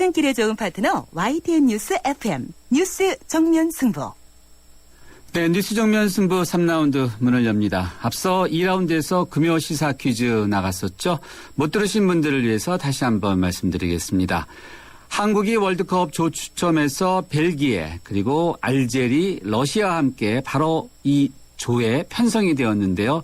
퇴근길에 좋은 파트너 YTN 뉴스 FM 뉴스 정면 승부. 네, 뉴스 정면 승부 3라운드 문을 엽니다. 앞서 2라운드에서 금요 시사 퀴즈 나갔었죠. 못 들으신 분들을 위해서 다시 한번 말씀드리겠습니다. 한국이 월드컵 조 추첨에서 벨기에 그리고 알제리, 러시아와 함께 바로 이 조에 편성이 되었는데요.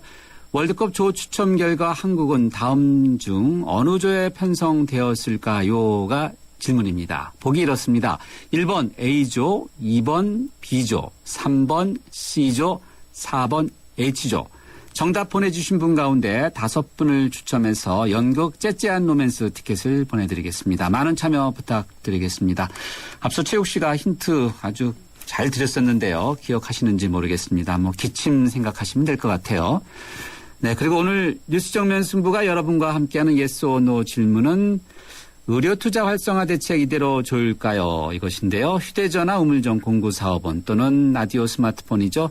월드컵 조 추첨 결과 한국은 다음 중 어느 조에 편성되었을까요가 질문입니다. 보기 이렇습니다. 1번 A조, 2번 B조, 3번 C조, 4번 H조. 정답 보내주신 분 가운데 5분을 추첨해서 연극 째째한 로맨스 티켓을 보내드리겠습니다. 많은 참여 부탁드리겠습니다. 앞서 최욱 씨가 힌트 아주 잘 드렸었는데요. 기억하시는지 모르겠습니다. 기침 생각하시면 될 것 같아요. 네, 그리고 오늘 뉴스 정면 승부가 여러분과 함께하는 yes or no 질문은 의료투자 활성화 대책 이대로 좋을까요? 이것인데요. 휴대전화 우물정 0945번 또는 라디오 스마트폰이죠.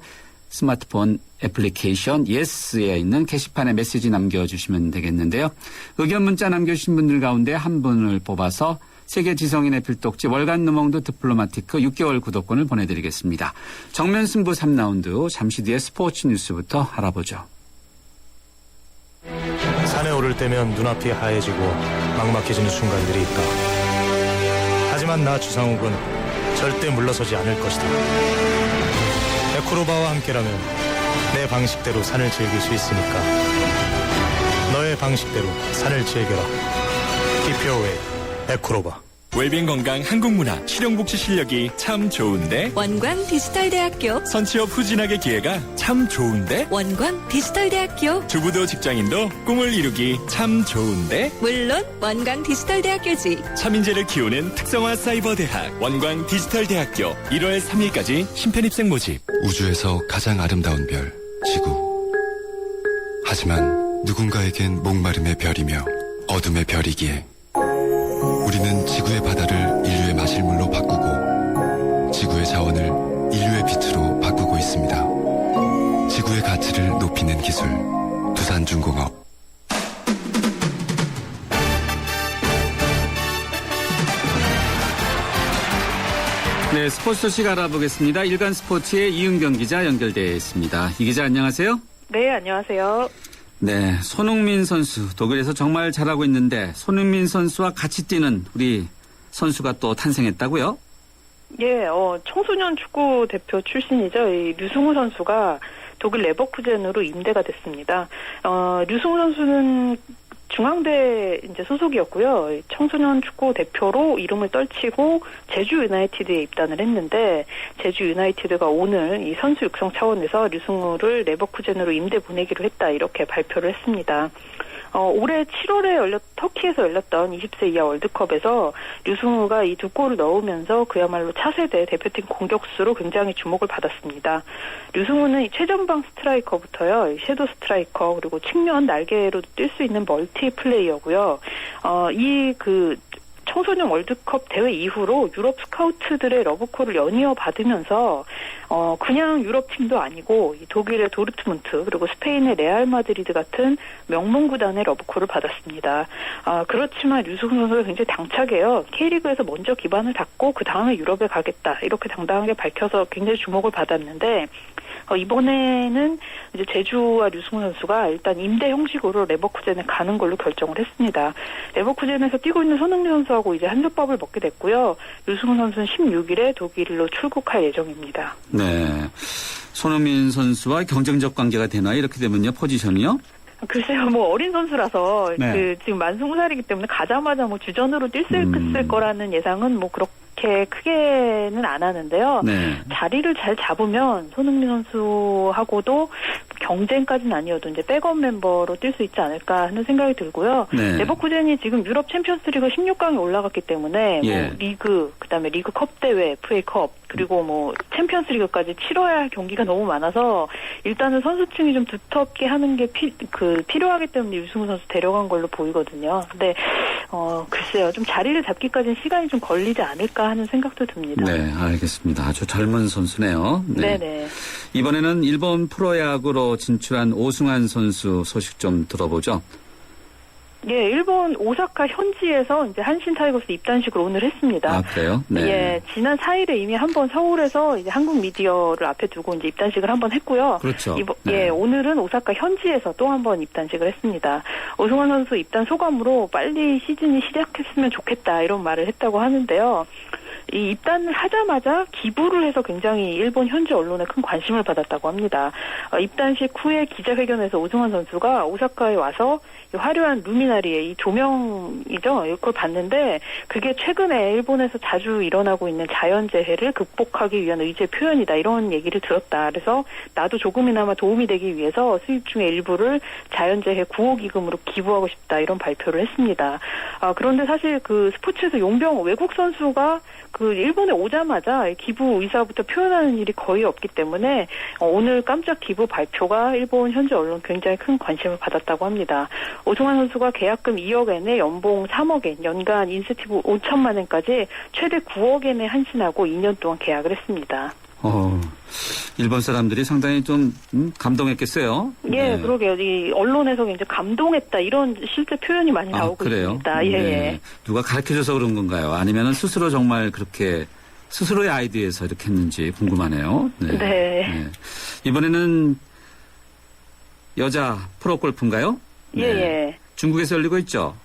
스마트폰 애플리케이션 yes에 있는 게시판에 메시지 남겨주시면 되겠는데요. 의견 문자 남겨주신 분들 가운데 한 분을 뽑아서 세계 지성인의 필독지 월간 르몽드 디플로마티크 6개월 구독권을 보내드리겠습니다. 정면 승부 3라운드 잠시 뒤에 스포츠 뉴스부터 알아보죠. 산에 오를 때면 눈앞이 하얘지고 막막해지는 순간들이 있다. 하지만 나 주상욱은 절대 물러서지 않을 것이다. 에코로바와 함께라면 내 방식대로 산을 즐길 수 있으니까 너의 방식대로 산을 즐겨라. Keep your way, 에코로바. 웰빙 건강 한국문화 실용복지 실력이 참 좋은데 원광 디지털대학교 선취업 후진학의 기회가 참 좋은데 원광 디지털대학교 주부도 직장인도 꿈을 이루기 참 좋은데 물론 원광 디지털대학교지. 차민재를 키우는 특성화 사이버대학 원광 디지털대학교 1월 3일까지 신편입생 모집. 우주에서 가장 아름다운 별 지구. 하지만 누군가에겐 목마름의 별이며 어둠의 별이기에 우리는 지구의 바다를 인류의 마실물로 바꾸고 지구의 자원을 인류의 빛으로 바꾸고 있습니다. 지구의 가치를 높이는 기술 두산중공업. 네, 스포츠 소식 알아보겠습니다. 일간 스포츠의 이은경 기자 연결되어 있습니다. 이 기자 안녕하세요. 네, 안녕하세요. 네, 손흥민 선수 독일에서 정말 잘하고 있는데 손흥민 선수와 같이 뛰는 우리 선수가 또 탄생했다고요? 예, 청소년 축구 대표 출신이죠. 이 류승우 선수가 독일 레버쿠젠으로 임대가 됐습니다. 류승우 선수는 중앙대 이제 소속이었고요. 청소년 축구 대표로 이름을 떨치고 제주 유나이티드에 입단을 했는데 제주 유나이티드가 오늘 이 선수 육성 차원에서 류승우를 레버쿠젠으로 임대 보내기로 했다 이렇게 발표를 했습니다. 올해 7월에 터키에서 열렸던 20세 이하 월드컵에서 류승우가 이 2골을 넣으면서 그야말로 차세대 대표팀 공격수로 굉장히 주목을 받았습니다. 류승우는 이 최전방 스트라이커부터요, 이 섀도우 스트라이커 그리고 측면 날개로도 뛸 수 있는 멀티 플레이어고요. 청소년 월드컵 대회 이후로 유럽 스카우트들의 러브콜을 연이어 받으면서 그냥 유럽 팀도 아니고 독일의 도르트문트 그리고 스페인의 레알 마드리드 같은 명문 구단의 러브콜을 받았습니다. 그렇지만 류승우 선수가 굉장히 당차게요. K리그에서 먼저 기반을 닦고 그 다음에 유럽에 가겠다 이렇게 당당하게 밝혀서 굉장히 주목을 받았는데 이번에는 이제 제주와 류승우 선수가 일단 임대 형식으로 레버쿠젠에 가는 걸로 결정을 했습니다. 레버쿠젠에서 뛰고 있는 손흥민 선수하고 이제 한솥밥을 먹게 됐고요. 류승우 선수는 16일에 독일로 출국할 예정입니다. 네, 손흥민 선수와 경쟁적 관계가 되나요? 이렇게 되면요, 포지션이요? 글쎄요, 어린 선수라서 네. 지금 만 20살이기 때문에 가자마자 자전으로 뛸 수 있을 거라는 예상은 그렇게 크게는 안 하는데요. 네. 자리를 잘 잡으면 손흥민 선수하고도 경쟁까지는 아니어도 이제 백업 멤버로 뛸 수 있지 않을까 하는 생각이 들고요. 네. 레버쿠젠이 지금 유럽 챔피언스리그 16강에 올라갔기 때문에 예. 리그, 그다음에 리그컵 대회, FA컵 그리고 챔피언스리그까지 치러야 할 경기가 너무 많아서 일단은 선수층이 좀 두텁게 하는 게 필요하기 때문에 류승우 선수 데려간 걸로 보이거든요. 근데 글쎄요, 좀 자리를 잡기까지는 시간이 좀 걸리지 않을까 하는 생각도 듭니다. 네, 알겠습니다. 아주 젊은 선수네요. 네. 네네. 이번에는 일본 프로야구로 진출한 오승환 선수 소식 좀 들어보죠. 예, 일본 오사카 현지에서 이제 한신 타이거스 입단식을 오늘 했습니다. 아, 그래요? 네. 예, 지난 4일에 이미 한번 서울에서 이제 한국 미디어를 앞에 두고 이제 입단식을 한번 했고요. 그렇죠. 예, 네. 오늘은 오사카 현지에서 또 한번 입단식을 했습니다. 오승환 선수 입단 소감으로 빨리 시즌이 시작했으면 좋겠다 이런 말을 했다고 하는데요. 이 입단을 하자마자 기부를 해서 굉장히 일본 현지 언론에 큰 관심을 받았다고 합니다. 입단식 후에 기자회견에서 오승환 선수가 오사카에 와서 이 화려한 루미나리의 이 조명이죠. 그걸 봤는데 그게 최근에 일본에서 자주 일어나고 있는 자연재해를 극복하기 위한 의지의 표현이다. 이런 얘기를 들었다. 그래서 나도 조금이나마 도움이 되기 위해서 수입 중의 일부를 자연재해 구호기금으로 기부하고 싶다. 이런 발표를 했습니다. 그런데 사실 그 스포츠에서 용병 외국 선수가 그 일본에 오자마자 기부 의사부터 표현하는 일이 거의 없기 때문에 오늘 깜짝 기부 발표가 일본 현지 언론 굉장히 큰 관심을 받았다고 합니다. 오승환 선수가 계약금 2억 엔에 연봉 3억 엔, 연간 인센티브 5천만 엔까지 최대 9억 엔에 한신하고 2년 동안 계약을 했습니다. 일본 사람들이 상당히 좀 감동했겠어요. 예, 네. 그러게요. 이 언론에서 굉장히 감동했다 이런 실제 표현이 많이 나오고 그래요? 있습니다. 예. 네. 누가 가르쳐줘서 그런 건가요? 아니면 스스로 정말 그렇게 스스로의 아이디어에서 이렇게 했는지 궁금하네요. 네. 네. 이번에는 여자 프로골프인가요? 예. 중국에서 열리고 있죠?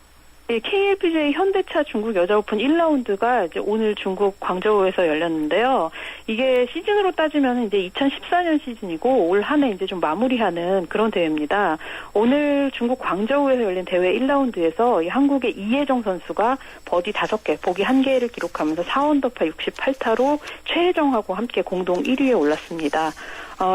예, KLPGA 현대차 중국 여자 오픈 1라운드가 이제 오늘 중국 광저우에서 열렸는데요. 이게 시즌으로 따지면 이제 2014년 시즌이고 올 한 해 이제 좀 마무리하는 그런 대회입니다. 오늘 중국 광저우에서 열린 대회 1라운드에서 이 한국의 이혜정 선수가 버디 5개, 보기 1개를 기록하면서 4언더파 68타로 최혜정하고 함께 공동 1위에 올랐습니다.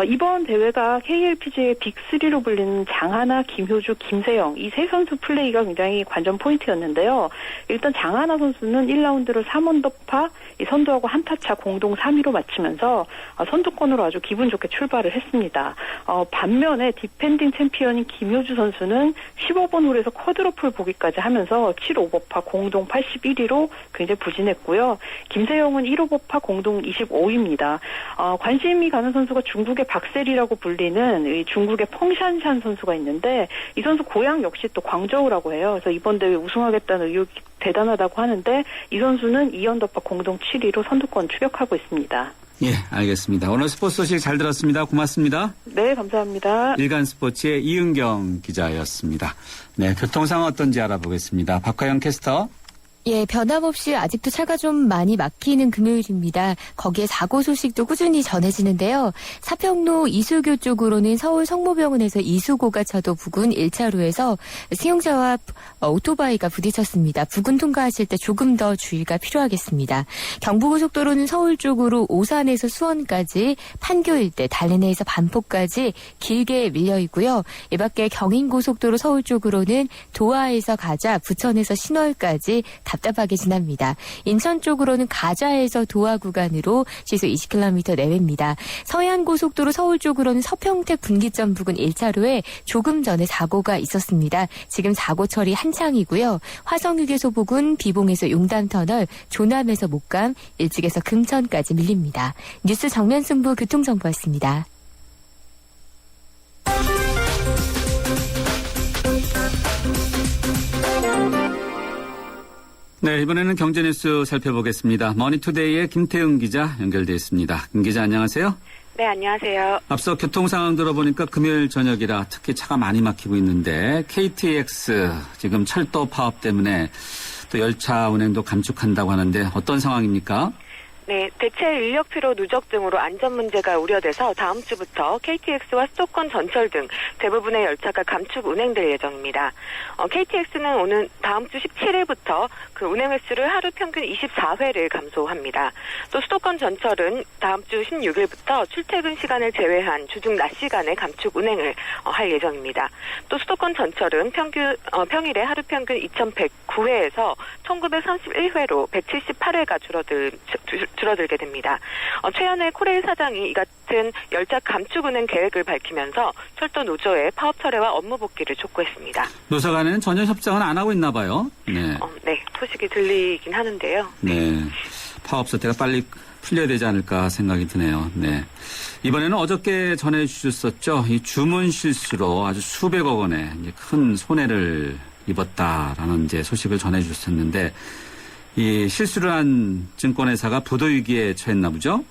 이번 대회가 KLPGA 빅3로 불리는 장하나, 김효주, 김세영 이 세 선수 플레이가 굉장히 관전 포인트였는데요. 일단 장하나 선수는 1라운드를 3언더파 선두하고 한타차 공동 3위로 마치면서 선두권으로 아주 기분 좋게 출발을 했습니다. 반면에 디펜딩 챔피언인 김효주 선수는 15번 홀에서 쿼드러플 보기까지 하면서 7오버파 공동 81위로 굉장히 부진했고요. 김세영은 1오버파 공동 25위입니다. 관심이 가는 선수가 중국의 박세리라고 불리는 이 중국의 펑샨샨 선수가 있는데 이 선수 고향 역시 또 광저우라고 해요. 그래서 이번 대회 우승하겠다는 의욕이 대단하다고 하는데 이 선수는 2언더파 공동 7위로 선두권 추격하고 있습니다. 예, 알겠습니다. 오늘 스포츠 소식 잘 들었습니다. 고맙습니다. 네, 감사합니다. 일간 스포츠의 이은경 기자였습니다. 네, 교통 상황 어떤지 알아보겠습니다. 박화영 캐스터. 예, 변함없이 아직도 차가 좀 많이 막히는 금요일입니다. 거기에 사고 소식도 꾸준히 전해지는데요. 사평로 이수교 쪽으로는 서울 성모병원에서 이수고가 차도 부근 1차로에서 승용차와 오토바이가 부딪혔습니다. 부근 통과하실 때 조금 더 주의가 필요하겠습니다. 경부고속도로는 서울 쪽으로 오산에서 수원까지, 판교 일대, 달래내에서 반포까지 길게 밀려 있고요. 이 밖에 경인고속도로 서울 쪽으로는 도하에서 가자, 부천에서 신월까지 답답하게 지납니다. 인천 쪽으로는 가자에서 도하 구간으로 시속 20km 내외입니다. 서해안고속도로 서울 쪽으로는 서평택 분기점 부근 1차로에 조금 전에 사고가 있었습니다. 지금 사고 처리 한창이고요. 화성휴게소 부근 비봉에서 용담터널, 조남에서 목감, 일찍에서 금천까지 밀립니다. 뉴스 정면 승부 교통정보였습니다. 네, 이번에는 경제뉴스 살펴보겠습니다. 머니투데이의 김태응 기자 연결되어 있습니다. 김 기자 안녕하세요. 네, 안녕하세요. 앞서 교통 상황 들어보니까 금요일 저녁이라 특히 차가 많이 막히고 있는데 KTX 지금 철도 파업 때문에 또 열차 운행도 감축한다고 하는데 어떤 상황입니까? 네, 대체 인력 필요 누적 등으로 안전 문제가 우려돼서 다음 주부터 KTX와 수도권 전철 등 대부분의 열차가 감축 운행될 예정입니다. KTX는 오는 다음 주 17일부터 그 운행 횟수를 하루 평균 24회를 감소합니다. 또 수도권 전철은 다음 주 16일부터 출퇴근 시간을 제외한 주중 낮 시간에 감축 운행을 할 예정입니다. 또 수도권 전철은 평일에 하루 평균 2109회에서 1931회로 178회가 줄어들게 됩니다. 최현의 코레일 사장이 이 같은 열차 감축 운행 계획을 밝히면서 철도 노조에 파업 철회와 업무 복귀를 촉구했습니다. 노사 간에는 전혀 협상은 안 하고 있나 봐요. 네. 네, 소식이 들리긴 하는데요. 네. 파업 사태가 빨리 풀려야 되지 않을까 생각이 드네요. 네. 이번에는 어저께 전해 주셨었죠. 이 주문 실수로 아주 수백억 원의 큰 손해를 입었다라는 이제 소식을 전해주셨는데 이 실수를 한 증권회사가 부도 위기에 처했나 보죠?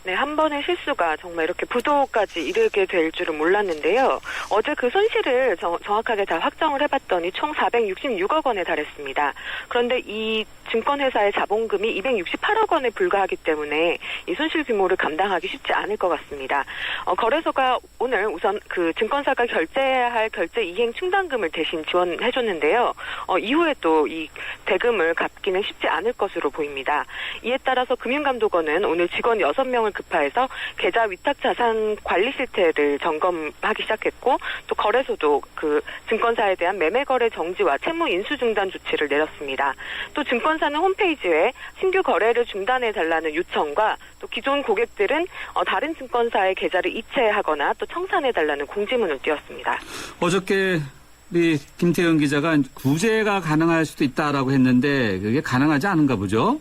네, 한 번의 실수가 정말 이렇게 부도까지 이르게 될 줄은 몰랐는데요. 어제 그 손실을 정확하게 잘 확정을 해봤더니 총 466억 원에 달했습니다. 그런데 이 증권회사의 자본금이 268억 원에 불과하기 때문에 이 손실 규모를 감당하기 쉽지 않을 것 같습니다. 거래소가 오늘 우선 그 증권사가 결제해야 할 결제 이행 충당금을 대신 지원해줬는데요. 이후에 또 이 대금을 갚기는 쉽지 않을 것으로 보입니다. 이에 따라서 금융감독원은 오늘 직원 6명을 급파해서 계좌 위탁 자산 관리 실태를 점검하기 시작했고 또 거래소도 그 증권사에 대한 매매 거래 정지와 채무 인수 중단 조치를 내렸습니다. 또 증권사는 홈페이지에 신규 거래를 중단해 달라는 요청과 또 기존 고객들은 다른 증권사의 계좌를 이체하거나 또 청산해 달라는 공지문을 띄웠습니다. 어저께 우리 김태현 기자가 구제가 가능할 수도 있다라고 했는데 그게 가능하지 않은가 보죠?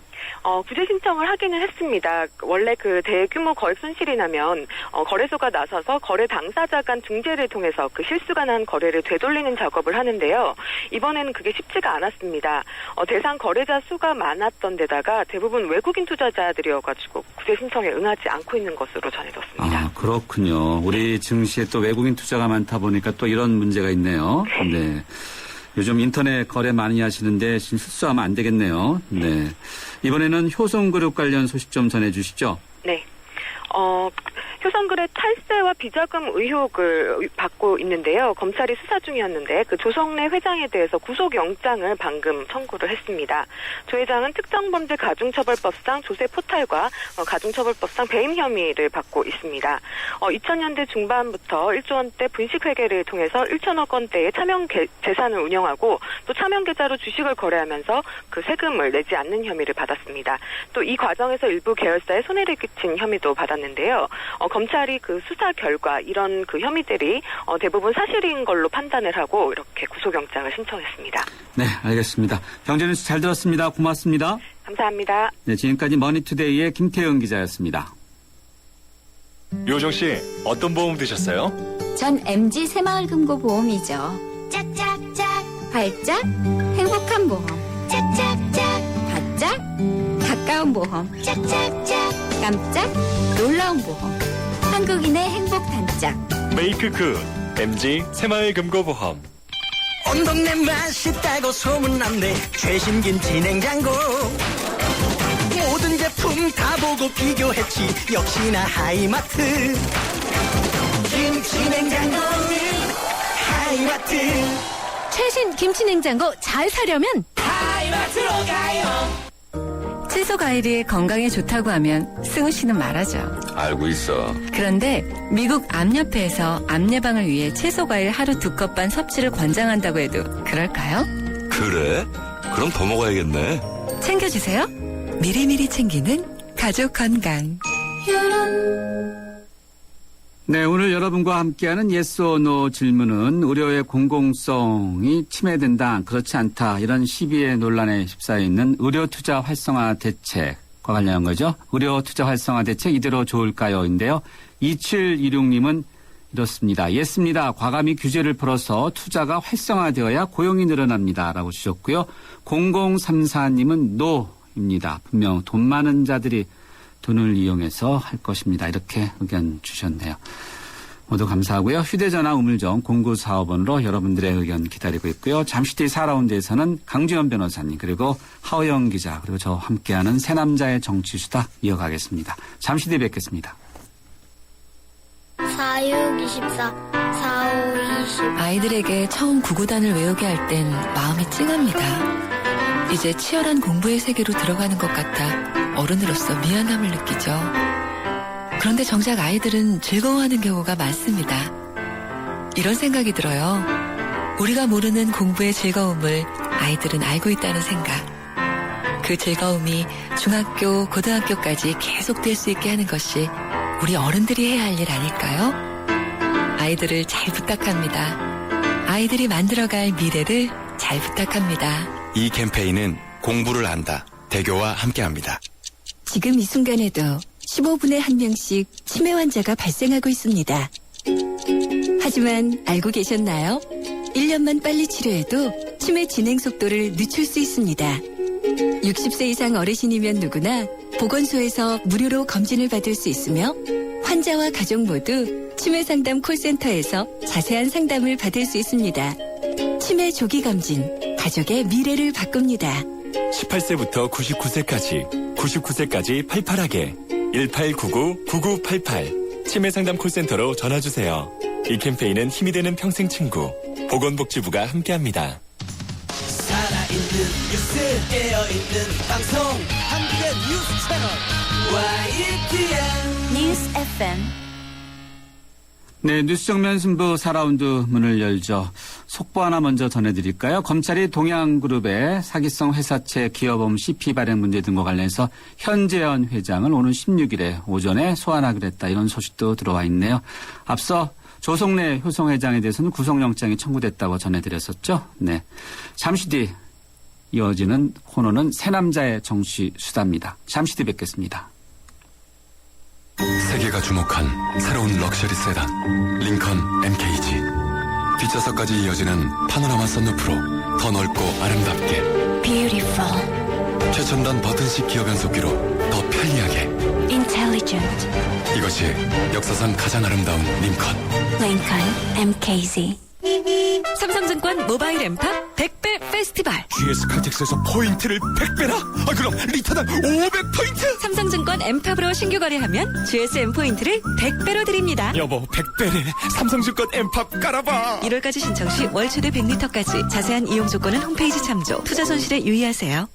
구제 신청을 하기는 했습니다. 원래 그 대규모 거액 손실이 나면 거래소가 나서서 거래 당사자 간 중재를 통해서 그 실수가 난 거래를 되돌리는 작업을 하는데요. 이번에는 그게 쉽지가 않았습니다. 대상 거래자 수가 많았던 데다가 대부분 외국인 투자자들이어가지고 구제 신청에 응하지 않고 있는 것으로 전해졌습니다. 아, 그렇군요. 우리 증시에 또 외국인 투자가 많다 보니까 또 이런 문제가 있네요. 네. 요즘 인터넷 거래 많이 하시는데 실수하면 안 되겠네요. 네. 이번에는 효성그룹 관련 소식 좀 전해주시죠. 네. 효성그룹 탈세와 비자금 의혹을 받고 있는데요. 검찰이 수사 중이었는데 그 조성래 회장에 대해서 구속영장을 방금 청구를 했습니다. 조 회장은 특정범죄 가중처벌법상 조세 포탈과 가중처벌법상 배임 혐의를 받고 있습니다. 2000년대 중반부터 1조 원대 분식회계를 통해서 1천억 원대의 차명 재산을 운영하고 또 차명 계좌로 주식을 거래하면서 그 세금을 내지 않는 혐의를 받았습니다. 또 이 과정에서 일부 계열사에 손해를 끼친 혐의도 받았는데요. 검찰이 그 수사 결과 이런 그 혐의들이 대부분 사실인 걸로 판단을 하고 이렇게 구속영장을 신청했습니다. 네, 알겠습니다. 경제뉴스 잘 들었습니다. 고맙습니다. 감사합니다. 네, 지금까지 머니투데이의 김태영 기자였습니다. 요정 씨, 어떤 보험 드셨어요? 전 MG 새마을금고보험이죠. 짝짝짝 발짝 행복한 보험. 짝짝짝 바짝 가까운 보험. 짝짝짝 깜짝 놀라운 보험. 한국인의 행복 단짝. 메이크 굿 MG 새마을금고보험. 온 동네 맛있다고 소문났네. 최신 김치 냉장고. 모든 제품 다 보고 비교했지. 역시나 하이마트. 김치 냉장고는 하이마트. 최신 김치 냉장고 잘 사려면 하이마트로 가요. 채소 과일이 건강에 좋다고 하면 승우 씨는 말하죠. 알고 있어. 그런데 미국 암협회에서 암 예방을 위해 채소 과일 하루 2컵 반 섭취를 권장한다고 해도 그럴까요? 그래? 그럼 더 먹어야겠네. 챙겨주세요. 미리미리 챙기는 가족 건강. 네, 오늘 여러분과 함께하는 yes or no 질문은 의료의 공공성이 침해된다, 그렇지 않다, 이런 시비의 논란에 휩싸여 있는 의료투자 활성화 대책과 관련한 거죠. 의료투자 활성화 대책 이대로 좋을까요?인데요. 2726님은 이렇습니다. 예스입니다. 과감히 규제를 풀어서 투자가 활성화되어야 고용이 늘어납니다. 라고 주셨고요. 0034님은 노입니다. 분명 돈 많은 자들이 돈을 이용해서 할 것입니다. 이렇게 의견 주셨네요. 모두 감사하고요. 휴대전화 우물정 0945번으로 여러분들의 의견 기다리고 있고요. 잠시 뒤 4라운드에서는 강주현 변호사님 그리고 하호영 기자 그리고 저와 함께하는 새남자의 정치수다 이어가겠습니다. 잠시 뒤 뵙겠습니다. 4, 6, 24, 4, 5, 20. 아이들에게 처음 구구단을 외우게 할 땐 마음이 찡합니다. 이제 치열한 공부의 세계로 들어가는 것 같아 어른으로서 미안함을 느끼죠. 그런데 정작 아이들은 즐거워하는 경우가 많습니다. 이런 생각이 들어요. 우리가 모르는 공부의 즐거움을 아이들은 알고 있다는 생각. 그 즐거움이 중학교, 고등학교까지 계속될 수 있게 하는 것이 우리 어른들이 해야 할 일 아닐까요? 아이들을 잘 부탁합니다. 아이들이 만들어갈 미래를 잘 부탁합니다. 이 캠페인은 공부를 안다. 대교와 함께합니다. 지금 이 순간에도 15분에 한 명씩 치매 환자가 발생하고 있습니다. 하지만 알고 계셨나요? 1년만 빨리 치료해도 치매 진행 속도를 늦출 수 있습니다. 60세 이상 어르신이면 누구나 보건소에서 무료로 검진을 받을 수 있으며 환자와 가족 모두 치매 상담 콜센터에서 자세한 상담을 받을 수 있습니다. 치매 조기 검진, 가족의 미래를 바꿉니다. 18세부터 99세까지 팔팔하게 1899-9988 치매 상담 콜센터로 전화주세요. 이 캠페인은 힘이 되는 평생 친구 보건복지부가 함께합니다. 살아있는 뉴스 깨어있는 방송 한국의 뉴스 채널 YTN 뉴스 FM. 네, 뉴스 정면 승부 4라운드 문을 열죠. 속보 하나 먼저 전해드릴까요? 검찰이 동양그룹의 사기성 회사채 기여범 CP 발행 문제 등과 관련해서 현재현 회장을 오는 16일에 오전에 소환하기로 했다. 이런 소식도 들어와 있네요. 앞서 조성래 효성회장에 대해서는 구속영장이 청구됐다고 전해드렸었죠. 네, 잠시 뒤 이어지는 코너는 새 남자의 정치 수다입니다. 잠시 뒤 뵙겠습니다. 세계가 주목한 새로운 럭셔리 세단 링컨 MKG. 뒷좌석까지 이어지는 파노라마 썬루프로 더 넓고 아름답게 Beautiful, 최첨단 버튼식 기어 변속기로 더 편리하게 intelligent, 이것이 역사상 가장 아름다운 링컨 Lincoln MKZ. 삼성증권 모바일 엠팝 100배 페스티벌. GS 칼텍스에서 포인트를 100배나? 그럼 리터당 500포인트? 삼성증권 엠팝으로 신규 거래하면 GSM 포인트를 100배로 드립니다. 여보 100배네. 삼성증권 엠팝 깔아봐. 1월까지 신청 시 월 최대 100리터까지. 자세한 이용 조건은 홈페이지 참조. 투자 손실에 유의하세요.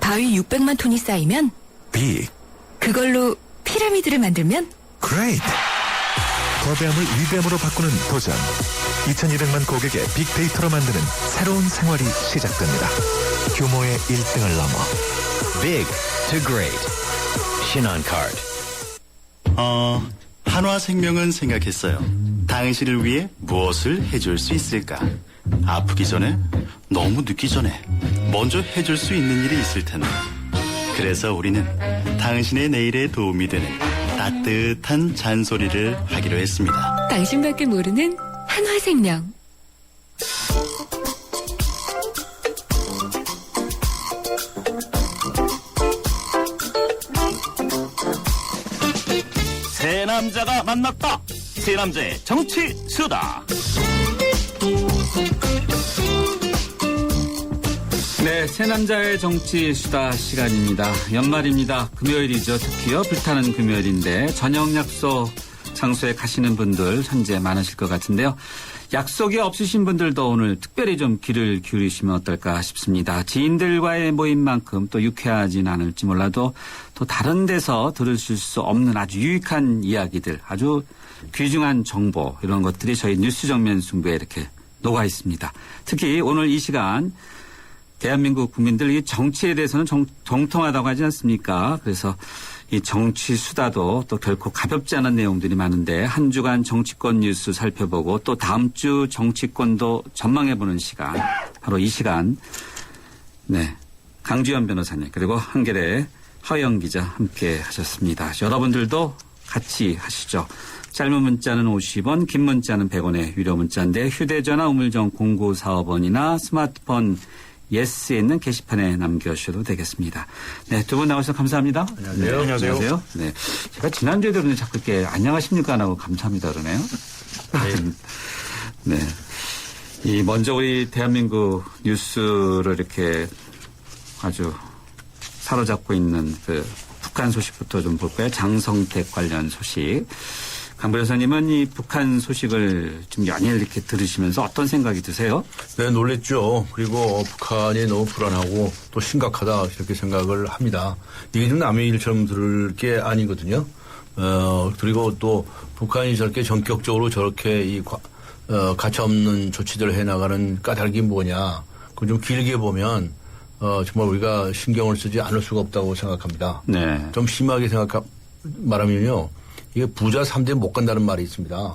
바위 600만 톤이 쌓이면 빅. 그걸로 피라미드를 만들면 Great. 거대함을 위대함으로 바꾸는 도전. 2200만 고객의 빅데이터로 만드는 새로운 생활이 시작됩니다. 규모의 1등을 넘어 Big to Great. 신한카드. 한화생명은 생각했어요. 당신을 위해 무엇을 해줄 수 있을까? 아프기 전에, 너무 늦기 전에 먼저 해줄 수 있는 일이 있을 텐데. 그래서 우리는 당신의 내일에 도움이 되는 따뜻한 잔소리를 하기로 했습니다. 당신밖에 모르는 한화생명. 새 남자가 만났다. 새 남자의 정치 수다. 네, 새 남자의 정치 수다 시간입니다. 연말입니다. 금요일이죠. 특히요. 불타는 금요일인데 저녁 약속 장소에 가시는 분들 현재 많으실 것 같은데요. 약속이 없으신 분들도 오늘 특별히 좀 귀를 기울이시면 어떨까 싶습니다. 지인들과의 모임만큼 또 유쾌하진 않을지 몰라도 또 다른 데서 들으실 수 없는 아주 유익한 이야기들, 아주 귀중한 정보 이런 것들이 저희 뉴스 정면 승부에 이렇게 녹아 있습니다. 특히 오늘 이 시간 대한민국 국민들 이 정치에 대해서는 정통하다고 하지 않습니까? 그래서 이 정치 수다도 또 결코 가볍지 않은 내용들이 많은데 한 주간 정치권 뉴스 살펴보고 또 다음 주 정치권도 전망해보는 시간. 바로 이 시간. 네. 강주현 변호사님 그리고 한겨레 허영 기자 함께 하셨습니다. 여러분들도 같이 하시죠. 짧은 문자는 50원, 긴 문자는 100원의 유료 문자인데 휴대전화 우물정 0945번이나 스마트폰 예스에 있는 게시판에 남겨주셔도 되겠습니다. 네, 두 분 나와주셔서 감사합니다. 안녕하세요. 네, 안녕하세요. 네, 제가 지난주에도 그런데 자꾸 이렇게 안녕하십니까 하고 감사합니다 그러네요. 네. 이 먼저 우리 대한민국 뉴스를 이렇게 아주 사로잡고 있는 그 북한 소식부터 좀 볼까요? 장성택 관련 소식. 강 변호사님은 이 북한 소식을 좀 연일 이렇게 들으시면서 어떤 생각이 드세요? 네, 놀랬죠. 그리고 북한이 너무 불안하고 또 심각하다 이렇게 생각을 합니다. 이게 좀 남의 일처럼 들을 게 아니거든요. 그리고 또 북한이 저렇게 전격적으로 저렇게 가차없는 조치들을 해나가는 까닭이 뭐냐. 그걸 좀 길게 보면 정말 우리가 신경을 쓰지 않을 수가 없다고 생각합니다. 네. 좀 심하게 말하면요. 이게 부자 3대 못 간다는 말이 있습니다.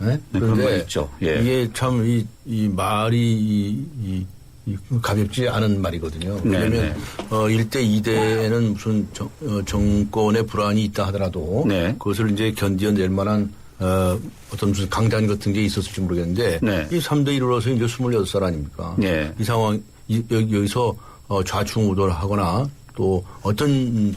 네? 네, 그런 말 있죠. 예. 이게 참 이 말이 가볍지 않은 말이거든요. 왜냐하면 1대 2대에는 무슨 정권의 불안이 있다 하더라도 그것을 이제 견뎌낼 만한 어떤 무슨 강단 같은 게 있었을지 모르겠는데 네. 이 3대 1로서 이제 26살 아닙니까? 네. 이 상황 여기서 좌충우돌 하거나 또 어떤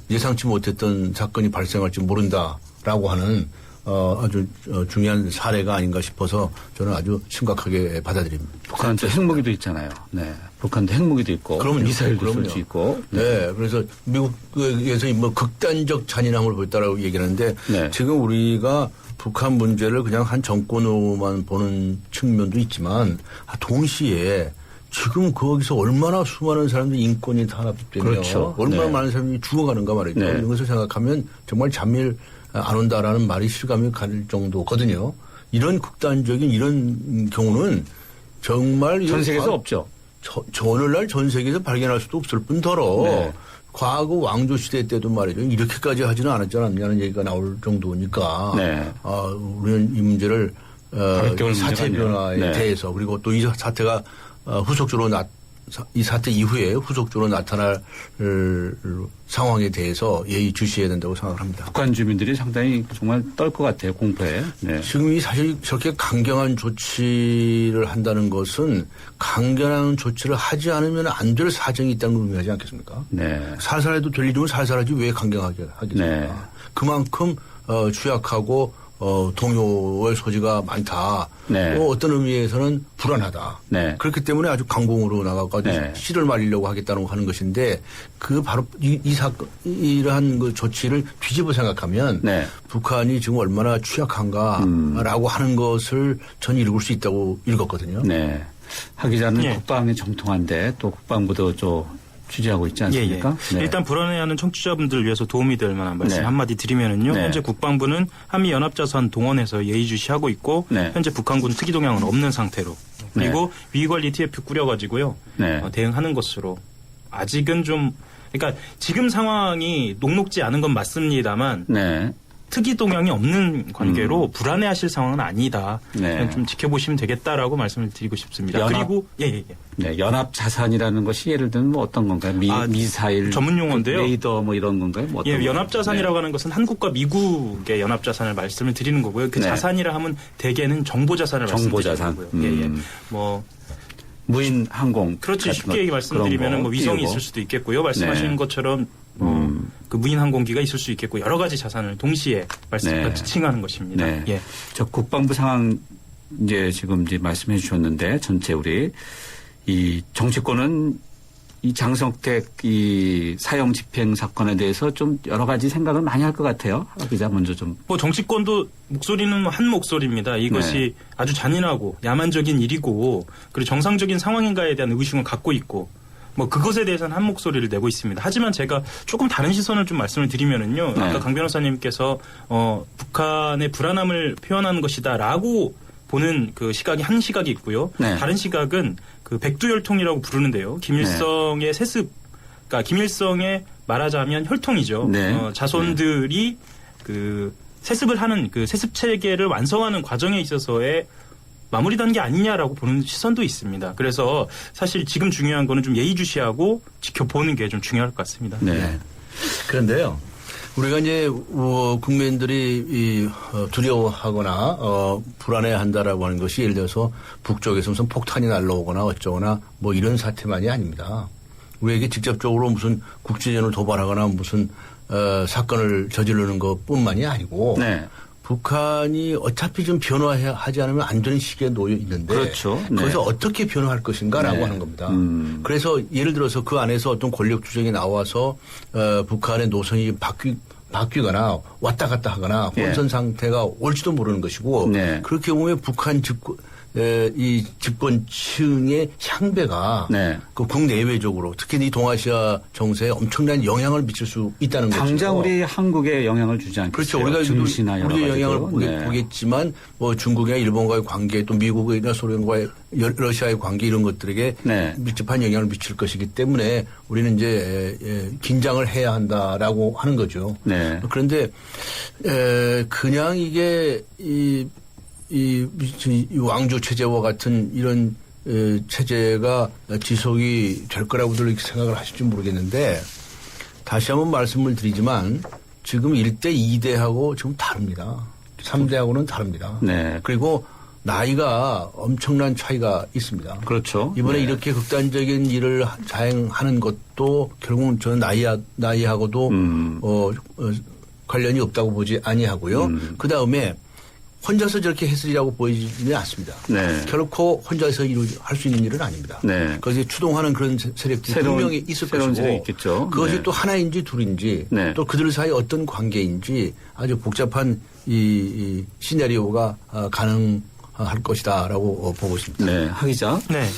예상치 못했던 사건이 발생할지 모른다라고 하는 아주 중요한 사례가 아닌가 싶어서 저는 아주 심각하게 받아들입니다. 북한도 핵무기도 있잖아요. 네. 북한도 핵무기도 있고. 그럼요. 미사일도 쏠 수 있고. 네. 그래서 미국에서 뭐 극단적 잔인함을 보였다라고 얘기하는데 네. 지금 우리가 북한 문제를 그냥 한 정권으로만 보는 측면도 있지만 동시에 지금 거기서 얼마나 수많은 사람들이 인권이 탄압되며 그렇죠. 얼마나 네. 많은 사람들이 죽어가는가 말이죠. 네. 이런 것을 생각하면 정말 잠일 안 온다라는 말이 실감이 갈 정도거든요. 이런 극단적인 이런 경우는 정말 전 세계에서 없죠. 오늘날 전 세계에서 발견할 수도 없을 뿐더러 네. 과거 왕조 시대 때도 말이죠. 이렇게까지 하지는 않았지 않느냐는 얘기가 나올 정도니까 네. 우리는 이 문제를 사태 문제가 변화에 네. 대해서 그리고 또 이 사태가 후속적으로 이 사태 이후에 후속적으로 나타날 상황에 대해서 예의주시해야 된다고 생각합니다. 북한 주민들이 상당히 정말 떨 것 같아요. 공포에. 네. 지금 사실 저렇게 강경한 조치를 한다는 것은 강경한 조치를 하지 않으면 안 될 사정이 있다는 걸 의미하지 않겠습니까? 네. 살살해도 될 일이면 살살하지 왜 강경하게 하겠습니까? 네. 그만큼 취약하고 동요의 소지가 많다. 네. 어떤 의미에서는 불안하다. 네. 그렇기 때문에 아주 강공으로 나가서 네. 씨를 말리려고 하겠다는 하는 것인데 그 바로 이 사건 이러한 그 조치를 뒤집어 생각하면 네. 북한이 지금 얼마나 취약한가라고 하는 것을 전 읽을 수 있다고 읽었거든요. 네. 하 기자는 예. 국방에 정통한데 또 국방부도 취재하고 있지 않습니까? 예. 네. 일단 불안해하는 청취자분들을 위해서 도움이 될 만한 말씀 네. 한마디 드리면은요. 네. 현재 국방부는 한미 연합자산 동원해서 예의주시하고 있고 네. 현재 북한군 특이 동향은 없는 상태로 그리고 위관리 TF 꾸려가지고요. 네. 대응하는 것으로 아직은 좀 그러니까 지금 상황이 녹록지 않은 건 맞습니다만 네. 특이 동향이 없는 관계로 불안해하실 상황은 아니다. 네. 그냥 좀 지켜보시면 되겠다라고 말씀을 드리고 싶습니다. 그리고 네, 연합 자산이라는 것이 예를 들면 뭐 어떤 건가요? 미사일 전문 용어인데요. 레이더 뭐 이런 건가요? 뭐 어떤 연합 자산이라고 하는 것은 한국과 미국의 연합 자산을 말씀을 드리는 거고요. 그 네. 자산이라 하면 대개는 정보 자산을 정보 말씀드리는 자산. 거고요. 뭐 무인 항공. 그렇죠. 쉽게 말씀드리면 뭐 위성이 있을 수도 있겠고요. 말씀하시는 네. 것처럼 그 무인 항공기가 있을 수 있겠고 여러 가지 자산을 동시에 네. 지칭하는 것입니다. 네. 예. 저 국방부 상황 지금 말씀해 주셨는데 전체 우리 이 정치권은 이 장성택 이 사형 집행 사건에 대해서 좀 여러 가지 생각을 많이 할 것 같아요. 기자 먼저 좀. 뭐 정치권도 목소리는 한 목소리입니다. 이것이 네. 아주 잔인하고 야만적인 일이고 그리고 정상적인 상황인가에 대한 의구심을 갖고 있고 뭐 그것에 대해서는 한 목소리를 내고 있습니다. 하지만 제가 조금 다른 시선을 좀 말씀을 드리면은요. 네. 아까 강 변호사님께서 북한의 불안함을 표현하는 것이다라고 보는 그 시각이 한 시각이 있고요. 네. 다른 시각은 그 백두혈통이라고 부르는데요. 김일성의 세습, 그러니까 김일성의 말하자면 혈통이죠. 네. 자손들이 그 세습을 하는 그 세습 체계를 완성하는 과정에 있어서의 마무리된 게 아니냐라고 보는 시선도 있습니다. 그래서 사실 지금 중요한 거는 좀 예의주시하고 지켜보는 게 좀 중요할 것 같습니다. 네. 그런데요. 우리가 이제 국민들이 두려워하거나 불안해한다라고 하는 것이 예를 들어서 북쪽에서 무슨 폭탄이 날라오거나 어쩌거나 뭐 이런 사태만이 아닙니다. 우리에게 직접적으로 무슨 국제전을 도발하거나 무슨 사건을 저지르는 것뿐만이 아니고 네. 북한이 어차피 좀 변화하지 않으면 안 되는 시기에 놓여 있는데 그렇죠. 네. 거기서 어떻게 변화할 것인가라고 네. 하는 겁니다. 그래서 예를 들어서 그 안에서 어떤 권력 투쟁이 나와서 북한의 노선이 바뀌거나 왔다 갔다 하거나 혼선 상태가 올지도 모르는 것이고 네. 그렇게 보면 북한 이 집권층의 향배가 네. 그 국내외적으로 특히 이 동아시아 정세에 엄청난 영향을 미칠 수 있다는 거죠. 당장 우리 한국에 영향을 주지 않겠어요? 그렇죠. 우리가 증시나 여러 우리가 가지로. 영향을 보겠지만 뭐 중국이나 일본과의 관계 또 미국이나 소련과의 러시아의 관계 이런 것들에게 네. 밀접한 영향을 미칠 것이기 때문에 우리는 이제 긴장을 해야 한다라고 하는 거죠. 네. 그런데 그냥 이게 이 왕조 체제와 같은 이런 체제가 지속이 될 거라고들 이렇게 생각을 하실지 모르겠는데 다시 한번 말씀을 드리지만 지금 1대 2대하고 좀 다릅니다. 3대하고는 다릅니다. 네. 그리고 나이가 엄청난 차이가 있습니다. 그렇죠. 이번에 네. 이렇게 극단적인 일을 자행하는 것도 결국은 저는 나이하고도 관련이 없다고 보지 아니하고요. 그 다음에 혼자서 저렇게 했으리라고 보이지는 않습니다. 네. 결코 혼자서 할 수 있는 일은 아닙니다. 네. 거기에 추동하는 그런 세력들이 분명히 있을 새로운 것이고 세력이 있겠죠. 그것이 네. 또 하나인지 둘인지 네. 또 그들 사이 어떤 관계인지 아주 복잡한 이 시나리오가 가능할 것이다라고 보고 있습니다. 네, 하 기자. 네.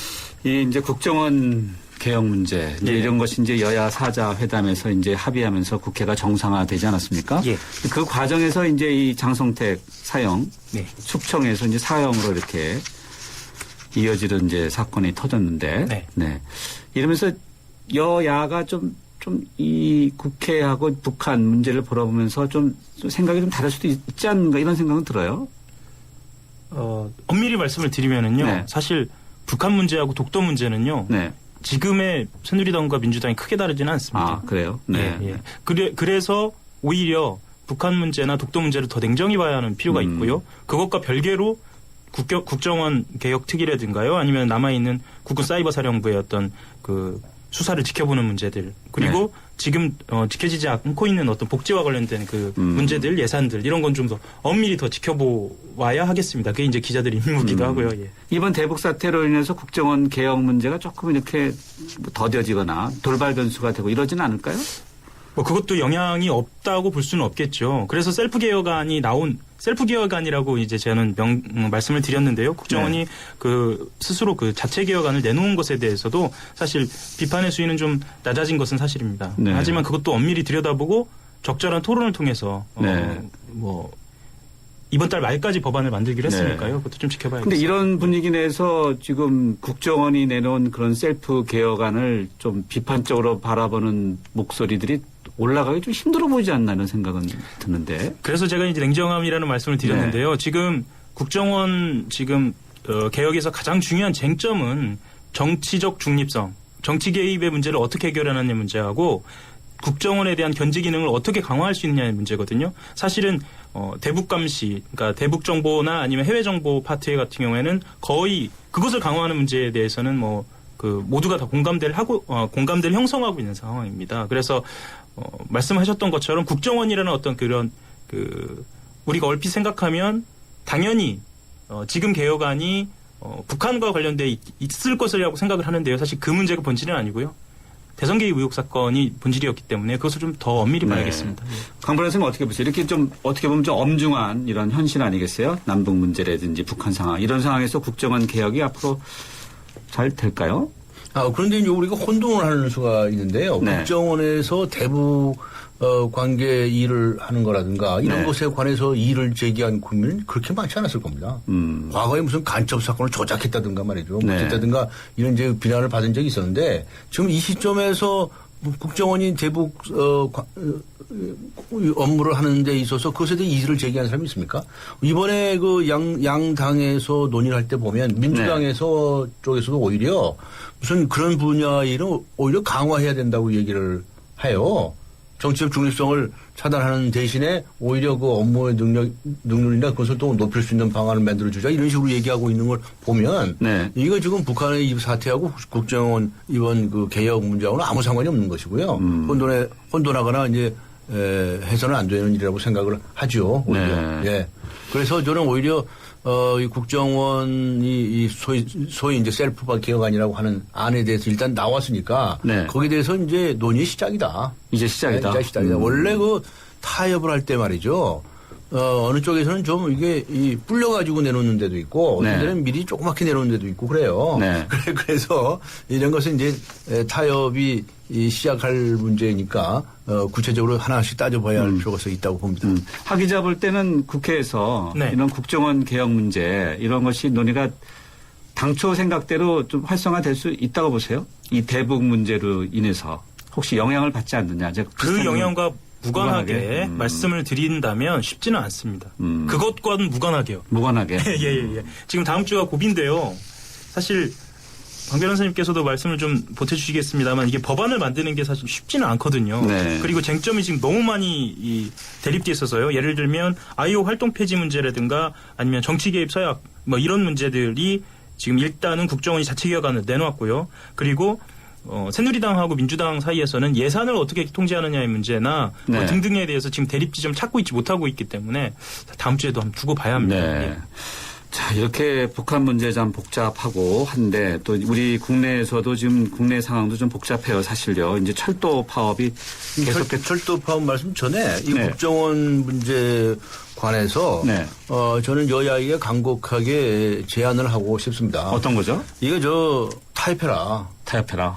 이 이제 국정원 개혁 문제 이제 네. 이런 것이 이제 여야 사자 회담에서 이제 합의하면서 국회가 정상화되지 않았습니까? 예. 그 과정에서 이제 이 장성택 사형 네. 숙청에서 이제 사형으로 이렇게 이어지는 이제 사건이 터졌는데, 네. 이러면서 여야가 좀 이 국회하고 북한 문제를 바라보면서 좀 생각이 좀 다를 수도 있지 않는가 이런 생각은 들어요. 엄밀히 말씀을 드리면은요, 네. 사실 북한 문제하고 독도 문제는요. 네. 지금의 새누리당과 민주당이 크게 다르지는 않습니다. 아, 그래요? 네. 예. 그래서 오히려 북한 문제나 독도 문제를 더 냉정히 봐야 하는 필요가 있고요. 그것과 별개로 국정원 개혁 특위라든가요, 아니면 남아있는 국군 사이버 사령부의 어떤 그 수사를 지켜보는 문제들, 그리고 지금 지켜지지 않고 있는 어떤 복지와 관련된 그 문제들, 예산들 이런 건 좀 더 엄밀히 더 지켜보아야 하겠습니다. 그게 이제 기자들의 임무기도 하고요. 예. 이번 대북 사태로 인해서 국정원 개혁 문제가 조금 이렇게 더뎌지거나 돌발 변수가 되고 이러지는 않을까요? 뭐 그것도 영향이 없다고 볼 수는 없겠죠. 그래서 셀프 개혁안이라고 이제 저는 말씀을 드렸는데요. 국정원이 네. 그 스스로 그 자체 개혁안을 내놓은 것에 대해서도 사실 비판의 수위는 좀 낮아진 것은 사실입니다. 네. 하지만 그것도 엄밀히 들여다보고 적절한 토론을 통해서 네. 뭐 이번 달 말까지 법안을 만들기로 했으니까요. 네. 그것도 좀 지켜봐야겠습니다. 근데 이런 분위기 내에서 지금 국정원이 내놓은 그런 셀프 개혁안을 좀 비판적으로 바라보는 목소리들이 올라가기 좀 힘들어 보이지 않나 이런 생각은 드는데. 그래서 제가 이제 냉정함이라는 말씀을 드렸는데요. 지금 국정원 개혁에서 가장 중요한 쟁점은 정치적 중립성, 정치 개입의 문제를 어떻게 해결하느냐 문제하고 국정원에 대한 견제 기능을 어떻게 강화할 수 있느냐의 문제거든요. 사실은 대북 감시, 그러니까 대북 정보나 아니면 해외 정보 파트 같은 경우에는 거의 그것을 강화하는 문제에 대해서는 모두가 다 공감대를 형성하고 있는 상황입니다. 그래서 말씀하셨던 것처럼 국정원이라는 어떤 그런 우리가 얼핏 생각하면 당연히 지금 개혁안이 북한과 관련돼 있을 것이라고 생각을 하는데요. 사실 그 문제가 본질은 아니고요. 대선 개입 의혹 사건이 본질이었기 때문에 그것을 좀 더 엄밀히 봐야겠습니다. 강변호 선생님 어떻게 보세요? 이렇게 좀 어떻게 보면 좀 엄중한 이런 현실 아니겠어요? 남북 문제라든지 북한 상황 이런 상황에서 국정원 개혁이 앞으로 잘 될까요? 그런데 이제 우리가 혼동을 하는 수가 있는데요. 네. 국정원에서 대북 관계 일을 하는 거라든가 이런 네. 것에 관해서 이의를 제기한 국민은 그렇게 많지 않았을 겁니다. 과거에 무슨 간첩 사건을 조작했다든가 말이죠. 네. 못했다든가 이런 이제 비난을 받은 적이 있었는데 지금 이 시점에서 국정원이 대북 업무를 하는 데 있어서 그것에 대해 이의를 제기한 사람이 있습니까? 이번에 그 양당에서 논의를 할 때 보면 민주당에서 쪽에서도 오히려 무슨 그런 분야의 일은 오히려 강화해야 된다고 얘기를 해요. 정치적 중립성을 차단하는 대신에 오히려 그 업무의 능률이나 그것을 또 높일 수 있는 방안을 만들어주자 이런 식으로 얘기하고 있는 걸 보면 이거 지금 북한의 이 사태하고 국정원 이번 그 개혁 문제하고는 아무 상관이 없는 것이고요. 혼돈하거나 이제 해서는 안 되는 일이라고 생각을 하죠. 오히려. 네. 예. 그래서 저는 오히려 이 국정원이 소위 이제 셀프 개혁안이라고 하는 안에 대해서 일단 나왔으니까 거기에 대해서 이제 논의 시작이다. 이제 시작이다. 이제 시작이다. 원래 그 타협을 할 때 말이죠. 어느 쪽에서는 좀 이게 불려가지고 내놓는 데도 있고 어떤 데는 미리 조그맣게 내놓는 데도 있고 그래요. 그래서 이런 것은 이제 타협이 시작할 문제니까 구체적으로 하나씩 따져봐야 할 필요가 있다고 봅니다. 하 기자 볼 때는 국회에서 이런 국정원 개혁 문제 이런 것이 논의가 당초 생각대로 좀 활성화될 수 있다고 보세요? 이 대북 문제로 인해서 혹시 영향을 받지 않느냐? 그 영향과 무관하게 말씀을 드린다면 쉽지는 않습니다. 그것과는 무관하게요. 무관하게. 예. 지금 다음 주가 고비인데요. 사실 방 변호사님께서도 말씀을 좀 보태주시겠습니다만 이게 법안을 만드는 게 사실 쉽지는 않거든요. 네. 그리고 쟁점이 지금 너무 많이 대립돼 있어서요. 예를 들면 아이오 활동 폐지 문제라든가 아니면 정치 개입 서약 뭐 이런 문제들이 지금 일단은 국정원이 자체 개혁안을 내놓았고요. 그리고 새누리당하고 민주당 사이에서는 예산을 어떻게 통제하느냐의 문제나 네. 뭐 등등에 대해서 지금 대립 지점 찾고 있지 못하고 있기 때문에 다음 주에도 한번 두고 봐야 합니다. 네. 예. 자, 이렇게 북한 문제 참 복잡하고 한데 또 우리 국내에서도 지금 국내 상황도 좀 복잡해요, 사실요. 이제 철도 파업이 계속 철도 파업 말씀 전에 이 네. 국정원 문제 관해서 네. 저는 여야에게 간곡하게 제안을 하고 싶습니다. 어떤 거죠? 이거 타협해라. 타협해라.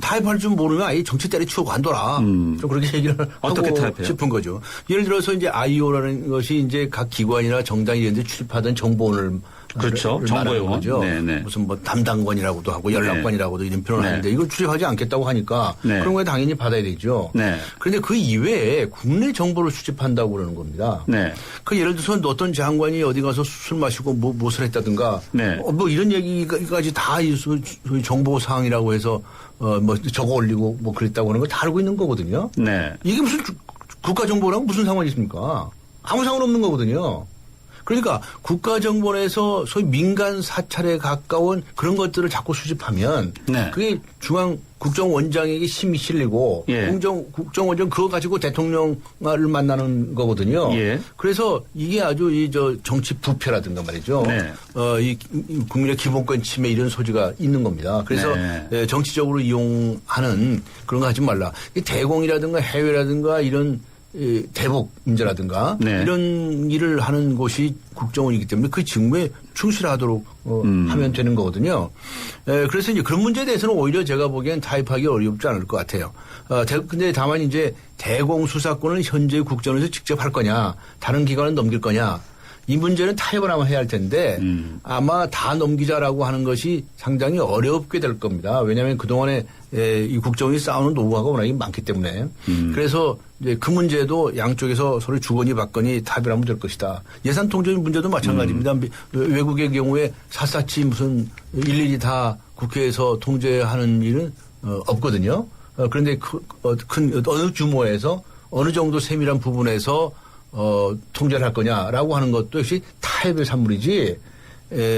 타협할 줄 모르면 아예 정치 때려치워 관둬라. 좀 그렇게 얘기를 어떻게 하고 타협해요? 싶은 거죠. 예를 들어서 이제 아이오라는 것이 이제 각 기관이나 정당이 이런 데 출입하던 정보원을 그렇죠. 정보원. 거죠. 네네. 무슨 뭐 담당관이라고도 하고 연락관이라고도 이런 표현을 네. 하는데 이걸 출입하지 않겠다고 하니까 네. 그런 거에 당연히 받아야 되죠. 네. 그런데 그 이외에 국내 정보를 수집한다고 그러는 겁니다. 네. 그 예를 들어서 어떤 장관이 어디 가서 술 마시고 무엇을 했다든가 네. 뭐 이런 얘기까지 다 정보 사항이라고 해서 뭐 적어 올리고 뭐 그랬다고 하는 거 다 알고 있는 거거든요. 네. 이게 무슨 국가정보랑 무슨 상관이 있습니까? 아무 상관없는 거거든요. 그러니까 국가정보원에서 소위 민간 사찰에 가까운 그런 것들을 자꾸 수집하면 네. 그게 중앙 국정원장에게 힘이 실리고 예. 국정원장 그거 가지고 대통령을 만나는 거거든요. 예. 그래서 이게 아주 정치 부패라든가 말이죠. 네. 이 국민의 기본권 침해 이런 소지가 있는 겁니다. 그래서 네. 정치적으로 이용하는 그런 거 하지 말라. 대공이라든가 해외라든가 이런 대북 문제라든가 네. 이런 일을 하는 곳이 국정원이기 때문에 그 직무에 충실하도록 하면 되는 거거든요. 그래서 이제 그런 문제에 대해서는 오히려 제가 보기엔 타협하기 어렵지 않을 것 같아요. 근데 다만 이제 대공 수사권을 현재 국정원에서 직접 할 거냐, 다른 기관은 넘길 거냐. 이 문제는 타협을 아마 해야 할 텐데 아마 다 넘기자라고 하는 것이 상당히 어렵게 될 겁니다. 왜냐하면 그동안에 이 국정원이 싸우는 노하우가 워낙에 많기 때문에 그래서 이제 그 문제도 양쪽에서 서로 주거니 받거니 타협을 하면 될 것이다. 예산 통제 문제도 마찬가지입니다. 외국의 경우에 샅샅이 무슨 일일이 다 국회에서 통제하는 일은 없거든요. 그런데 어느 규모에서 어느 정도 세밀한 부분에서 통제를 할 거냐라고 하는 것도 역시 타협의 산물이지,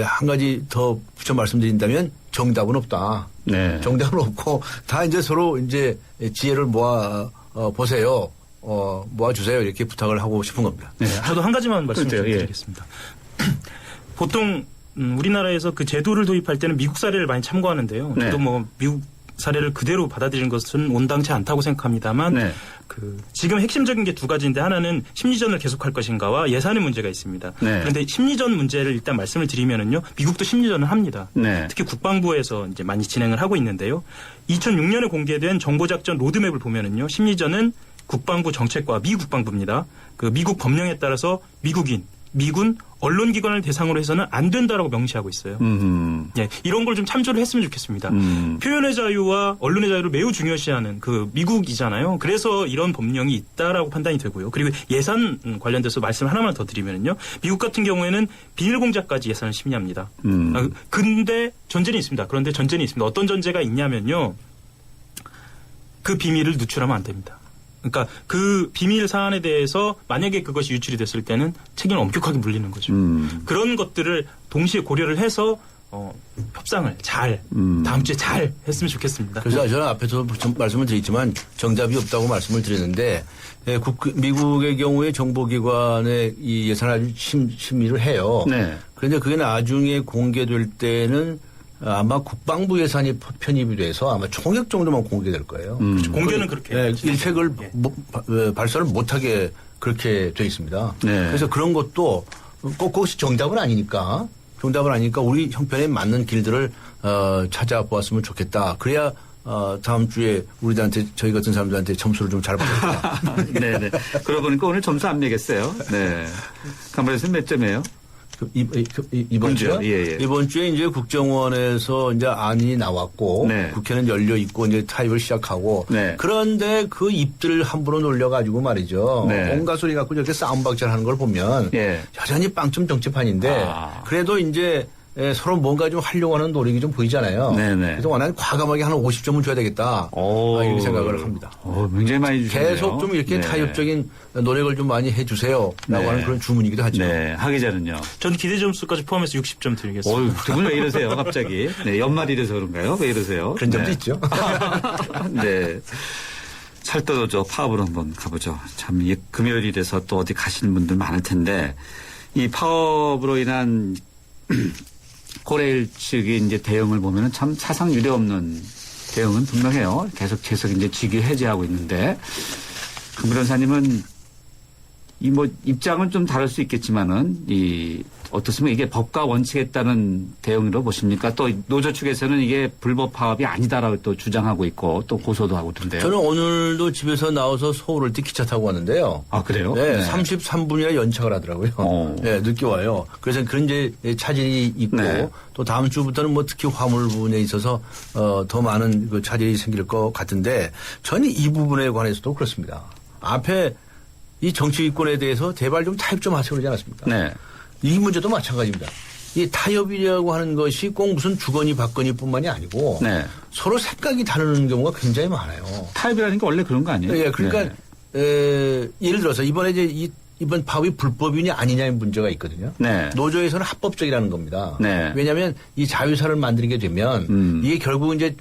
한 가지 더 붙여 말씀드린다면 정답은 없다. 네. 정답은 없고 다 이제 서로 이제 지혜를 모아 보세요. 모아주세요. 이렇게 부탁을 하고 싶은 겁니다. 네, 저도 한 가지만 말씀을 그렇죠. 드리겠습니다. 보통 우리나라에서 그 제도를 도입할 때는 미국 사례를 많이 참고하는데요. 네. 저도 뭐 미국 사례를 그대로 받아들이는 것은 온당치 않다고 생각합니다만 네. 지금 핵심적인 게 두 가지인데 하나는 심리전을 계속할 것인가와 예산의 문제가 있습니다. 네. 그런데 심리전 문제를 일단 말씀을 드리면은요, 미국도 심리전을 합니다. 네. 특히 국방부에서 이제 많이 진행을 하고 있는데요. 2006년에 공개된 정보작전 로드맵을 보면은요, 심리전은 국방부 정책과 미 국방부입니다. 그 미국 법령에 따라서 미군, 언론기관을 대상으로 해서는 안 된다라고 명시하고 있어요. 예, 이런 걸 좀 참조를 했으면 좋겠습니다. 표현의 자유와 언론의 자유를 매우 중요시하는 그 미국이잖아요. 그래서 이런 법령이 있다라고 판단이 되고요. 그리고 예산 관련돼서 말씀 하나만 더 드리면요. 미국 같은 경우에는 비밀 공작까지 예산을 심의합니다. 근데 전제는 있습니다. 그런데 전제는 있습니다. 어떤 전제가 있냐면요. 그 비밀을 누출하면 안 됩니다. 그러니까 그 비밀 사안에 대해서 만약에 그것이 유출이 됐을 때는 책임을 엄격하게 물리는 거죠. 그런 것들을 동시에 고려를 해서 협상을 다음 주에 잘 했으면 좋겠습니다. 그래서 저는 앞에서 말씀을 드렸지만 정답이 없다고 말씀을 드렸는데 미국의 경우에 정보기관의 이 예산을 아주 심의를 해요. 네. 그런데 그게 나중에 공개될 때는 아마 국방부 예산이 편입이 돼서 아마 총액 정도만 공개될 거예요. 그렇죠. 공개는 그렇게. 네, 일색을 발설을 못하게 그렇게 돼 있습니다. 네. 그래서 그런 것도 꼭 그것이 정답은 아니니까 우리 형편에 맞는 길들을 찾아보았으면 좋겠다. 그래야 다음 주에 저희 같은 사람들한테 점수를 좀 잘 받겠다. 네네. 그러고 보니까 오늘 점수 안 매겠어요. 네. 간발에서 몇 점이에요? 이번 주요? 예. 이번 주에 이제 국정원에서 이제 안이 나왔고 네. 국회는 열려 있고 이제 타입을 시작하고 네. 그런데 그 입들 함부로 놀려가지고 말이죠. 네. 온갖 소리 갖고 저렇게 싸움박질하는 걸 보면 예. 여전히 빵점 정치판인데 그래도 이제 서로 뭔가 좀 하려고 하는 노력이 좀 보이잖아요. 네네. 그래서 워낙 과감하게 한 50점은 줘야 되겠다. 이렇게 생각을 합니다. 굉장히 많이 주시네요. 계속 좀 이렇게 타협적인 노력을 좀 많이 해주세요. 라고 하는 그런 주문이기도 하죠. 네. 하 기자는요. 전 기대 점수까지 포함해서 60점 드리겠습니다. 두 분 왜 이러세요, 갑자기? 네, 연말이라서 그런가요? 왜 이러세요? 그런 점도 있죠. 네. 철도노조 파업으로 한번 가보죠. 참, 이 금요일이라서 또 어디 가시는 분들 많을 텐데, 이 파업으로 인한 코레일 측이 이제 대응을 보면은 참 사상 유례 없는 대응은 분명해요. 계속 이제 직위 해제하고 있는데, 강 변호사님은 이 뭐 입장은 좀 다를 수 있겠지만은 어떻습니까? 이게 법과 원칙에 따른 대응으로 보십니까? 또 노조 측에서는 이게 불법 파업이 아니다라고 또 주장하고 있고 또 고소도 하고 있던데요. 저는 오늘도 집에서 나와서 서울 올 때 기차 타고 왔는데요. 아, 그래요? 네. 33분이나 연착을 하더라고요. 네, 늦게 와요. 그래서 그런 이제 차질이 있고 또 다음 주부터는 뭐 특히 화물 부분에 있어서 더 많은 그 차질이 생길 것 같은데 저는 이 부분에 관해서도 그렇습니다. 앞에 이 정치권에 대해서 제발 좀 타협 좀 하세요 그러지 않았습니까? 네. 이 문제도 마찬가지입니다. 이 타협이라고 하는 것이 꼭 무슨 주거니 받거니 뿐만이 아니고 서로 생각이 다르는 경우가 굉장히 많아요. 타협이라는 게 원래 그런 거 아니에요? 예, 그러니까 예를 들어서 이번에 이제 이번 파업이 불법이냐 아니냐의 문제가 있거든요. 노조에서는 합법적이라는 겁니다. 왜냐하면 이 자유사를 만들게 되면 이게 결국 이제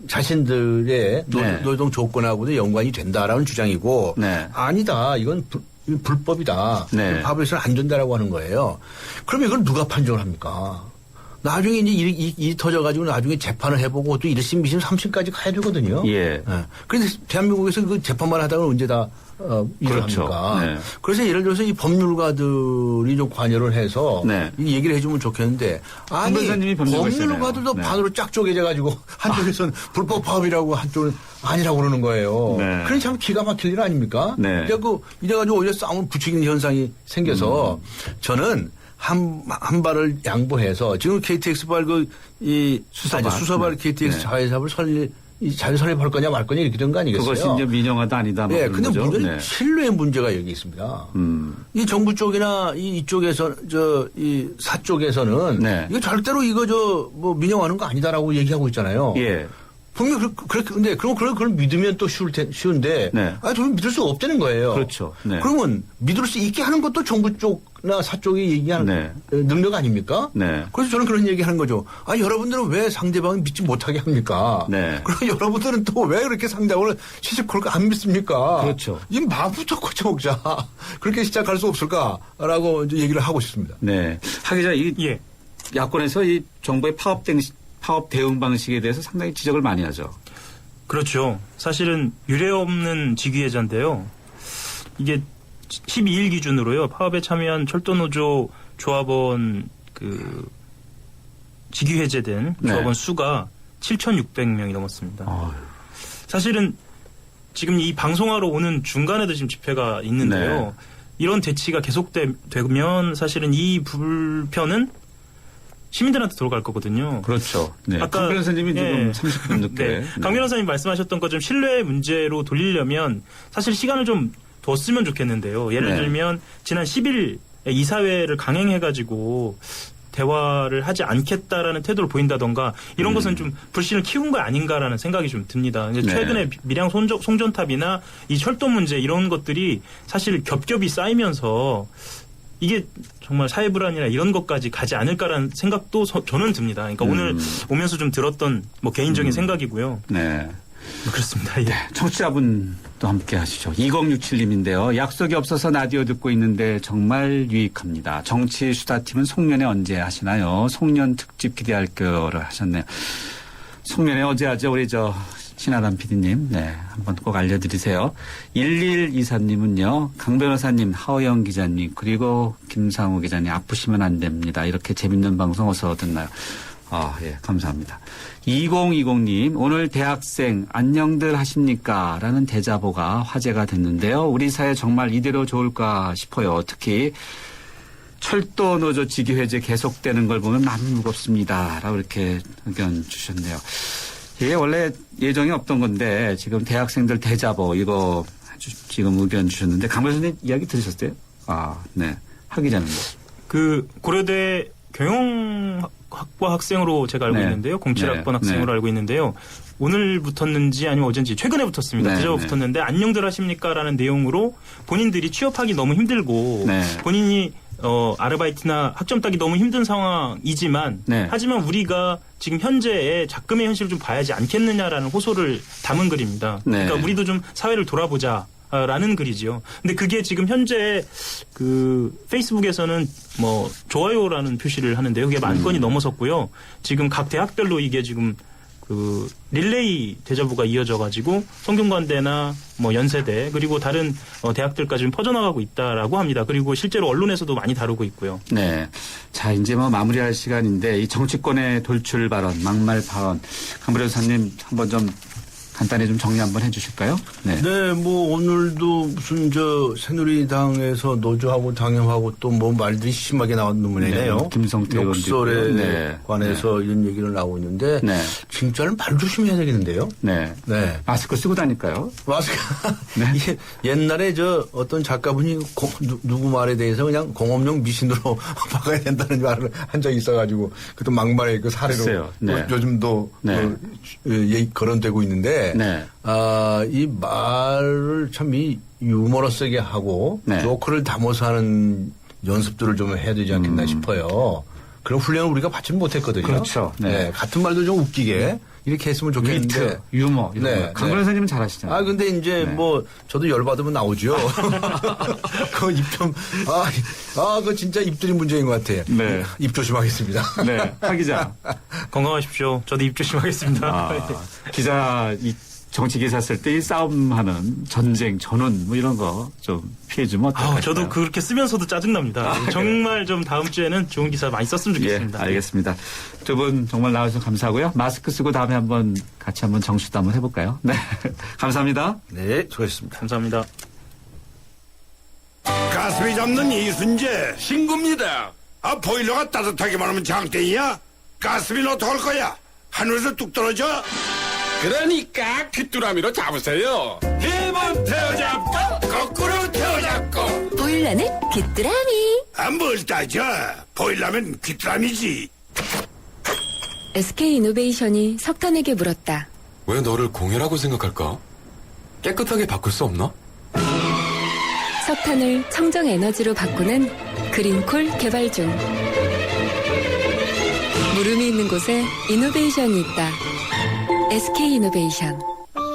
자신들의 노동 조건하고도 연관이 된다라는 주장이고 아니다. 이건 불법이다. 파업에서는 안 된다라고 하는 거예요. 그러면 이걸 누가 판정을 합니까? 나중에 이제 일이 터져가지고 나중에 재판을 해보고 또 1심, 2심, 3심까지 가야 되거든요. 그런데 대한민국에서 그 재판만 하다가 언제 다 일을 합니까? 그래서 예를 들어서 이 법률가들이 좀 관여를 해서 이 얘기를 해주면 좋겠는데 아니 법률가들도 반으로 쫙 쪼개져가지고 한쪽에서는 불법 파업이라고 한쪽은 아니라고 그러는 거예요. 그러니 참 기가 막힐 일 아닙니까? 이래가지고 오히려 싸움을 부추기는 현상이 생겨서 저는 한 발을 양보해서 지금 KTX발 수서발 KTX 자회사업을 자유설립할 거냐 말 거냐 이렇게 된 거 아니겠어요? 그것이 이제 민영화도 아니다. 네, 근데 문제는 신뢰의 문제가 여기 있습니다. 이 정부 쪽이나 이쪽에서 이 사쪽에서는 이거 절대로 뭐 민영화하는 거 아니다라고 얘기하고 있잖아요. 분명 그런데 그걸 믿으면 또 쉬운데 저는 믿을 수가 없다는 거예요. 그렇죠. 그러면 믿을 수 있게 하는 것도 정부 쪽나 사쪽이 얘기하는 능력 아닙니까? 그래서 저는 그런 얘기하는 거죠. 여러분들은 왜 상대방을 믿지 못하게 합니까? 그리고 여러분들은 또 왜 그렇게 상대방을 시시콜콜 안 믿습니까? 그렇죠. 이 마음부터 고쳐먹자. 그렇게 시작할 수 없을까라고 이제 얘기를 하고 싶습니다. 하 기자, 야권에서 이 정부의 파업 대응 방식에 대해서 상당히 지적을 많이 하죠. 그렇죠. 사실은 유례없는 직위해제인데요. 이게 12일 기준으로요. 파업에 참여한 철도노조 조합원 직위해제된 조합원 수가 7,600명이 넘었습니다. 사실은 지금 이 방송하러 오는 중간에도 지금 집회가 있는데요. 이런 대치가 계속되면 사실은 이 불편은 시민들한테 돌아갈 거거든요. 그렇죠. 아까 강 변호사님이 지금 30분 늦게. 강 변호사님 말씀하셨던 것 좀 신뢰 문제로 돌리려면 사실 시간을 좀 뒀으면 좋겠는데요. 예를 들면 지난 10일 이사회를 강행해가지고 대화를 하지 않겠다라는 태도를 보인다던가 이런 것은 좀 불신을 키운 거 아닌가라는 생각이 좀 듭니다. 최근에 밀양 송전탑이나 이 철도 문제 이런 것들이 사실 겹겹이 쌓이면서 이게 정말 사회 불안이나 이런 것까지 가지 않을까라는 생각도 저는 듭니다. 그러니까 오늘 오면서 좀 들었던 뭐 개인적인 생각이고요. 그렇습니다. 청취자분도 함께 하시죠. 2067님인데요. 약속이 없어서 라디오 듣고 있는데 정말 유익합니다. 정치 수다팀은 송년회 언제 하시나요? 송년 특집 기대할 거를 하셨네요. 송년회 어제 하죠. 우리 신하람 PD님, 한번 꼭 알려드리세요. 1124님은요, 강 변호사님, 하호영 기자님, 그리고 김상우 기자님, 아프시면 안 됩니다. 이렇게 재밌는 방송 어서 듣나요? 감사합니다. 2020님, 오늘 대학생 안녕들 하십니까? 라는 대자보가 화제가 됐는데요. 우리 사회 정말 이대로 좋을까 싶어요. 특히 철도 노조 직위 해제 계속되는 걸 보면 마음이 무겁습니다. 라고 이렇게 의견 주셨네요. 이게 원래 예정이 없던 건데 지금 대학생들 대자보 이거 지금 의견 주셨는데 강 변호사님 이야기 들으셨어요? 하 기자는 고려대 경영학과 학생으로 제가 알고 네. 있는데요. 07학번 네. 학생으로 네. 알고 있는데요. 오늘 붙었는지 아니면 어젠지 최근에 붙었습니다. 네. 그저 네. 붙었는데 안녕들 하십니까? 라는 내용으로 본인들이 취업하기 너무 힘들고 네. 본인이 아르바이트나 학점 따기 너무 힘든 상황이지만 네. 하지만 우리가 지금 현재의 작금의 현실을 좀 봐야지 않겠느냐라는 호소를 담은 글입니다. 네. 그러니까 우리도 좀 사회를 돌아보자. 라는 글이지요. 근데 그게 지금 현재 그 페이스북에서는 뭐 좋아요라는 표시를 하는데요. 그게 10,000건이 넘어섰고요. 지금 각 대학별로 이게 지금 그 릴레이 대자보가 이어져 가지고 성균관대나 뭐 연세대 그리고 다른 대학들까지 좀 퍼져나가고 있다라고 합니다. 그리고 실제로 언론에서도 많이 다루고 있고요. 네. 자, 이제 뭐 마무리할 시간인데 이 정치권의 돌출 발언, 막말 발언. 강 변호사님 한번 좀 간단히 좀 정리 한번 해 주실까요? 네. 네, 뭐 오늘도 무슨 새누리당에서 노조하고 당협하고 또 뭐 말들이 심하게 나온 논문이네요. 네, 김성태 욕설에 네. 관해서 이런 얘기를 나오고 있는데 네. 진짜는 말 조심해야 되겠는데요. 네. 네. 마스크 쓰고 다닐까요? 마스크. 네. 이게 옛날에 어떤 작가분이 누구 말에 대해서 그냥 공업용 미신으로 바꿔야 된다는 말을 한 적이 있어가지고 그것도 막말의 그 사례로 글쎄요. 네. 요즘도 네. 거론되고 있는데 네. 이 말을 참 유머러스하게 하고 네. 조크를 담아서 하는 연습들을 좀 해야 되지 않겠나 싶어요. 그런 훈련을 우리가 받지는 못했거든요. 그렇죠. 네. 네. 같은 말도 좀 웃기게 이렇게 했으면 좋겠는데. 위트, 유머 이런 네. 거. 강 변호사님은 잘하시잖아요. 근데 이제 네. 저도 열받으면 나오죠. 그 입좀 그거 진짜 입들이 문제인 것 같아. 네. 입 조심하겠습니다. 네. 하 기자. 건강하십시오. 저도 입 조심하겠습니다. 기자 정치 기사 쓸 때 이 싸움하는 전쟁, 전운 뭐 이런 거 좀 피해주면 어떨까요? 저도 그렇게 쓰면서도 짜증납니다. 정말 좀 다음 주에는 좋은 기사 많이 썼으면 좋겠습니다. 예, 알겠습니다. 두 분 정말 나와주셔서 감사하고요. 마스크 쓰고 다음에 같이 한번 정수도 한번 해볼까요? 네. 감사합니다. 네, 수고하셨습니다. 감사합니다. 가스비 잡는 이순재 신고입니다. 보일러가 따뜻하게만 하면 장땡이야? 가스비는 어떡할 거야? 하늘에서 뚝 떨어져? 그러니까 귀뚜라미로 잡으세요. 1번 태워잡고 거꾸로 태워잡고. 보일러는 귀뚜라미. 뭘 따져. 보일러면 귀뚜라미지. SK이노베이션이 석탄에게 물었다. 왜 너를 공유라고 생각할까? 깨끗하게 바꿀 수 없나? 석탄을 청정 에너지로 바꾸는 그린콜 개발 중. 물음이 있는 곳에 이노베이션이 있다. SK이노베이션.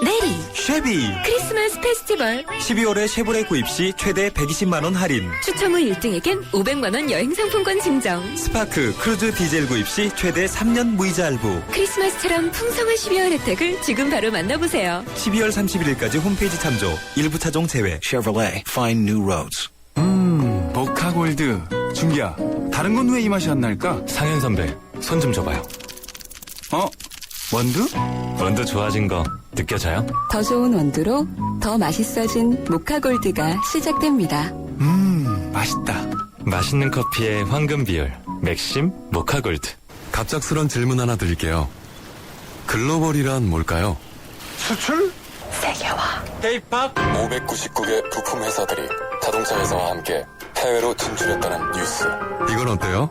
내리 쉐비 크리스마스 페스티벌 12월에 쉐보레 구입 시 최대 120만원 할인, 추첨 후 1등에겐 500만원 여행 상품권 증정. 스파크 크루즈 디젤 구입 시 최대 3년 무이자 할부. 크리스마스처럼 풍성한 12월 혜택을 지금 바로 만나보세요. 12월 31일까지 홈페이지 참조. 일부 차종 제외. Chevrolet, find new roads. 모카골드. 준기야, 다른 건 왜 이 맛이 안 날까? 상현 선배, 손 좀 줘봐요. 원두? 원두 좋아진 거 느껴져요? 더 좋은 원두로 더 맛있어진 모카골드가 시작됩니다. 맛있다. 맛있는 커피의 황금 비율. 맥심 모카골드. 갑작스런 질문 하나 드릴게요. 글로벌이란 뭘까요? 수출? 세계화. K-POP 599개 부품 회사들이 자동차 회사와 함께 해외로 진출했다는 뉴스. 이건 어때요?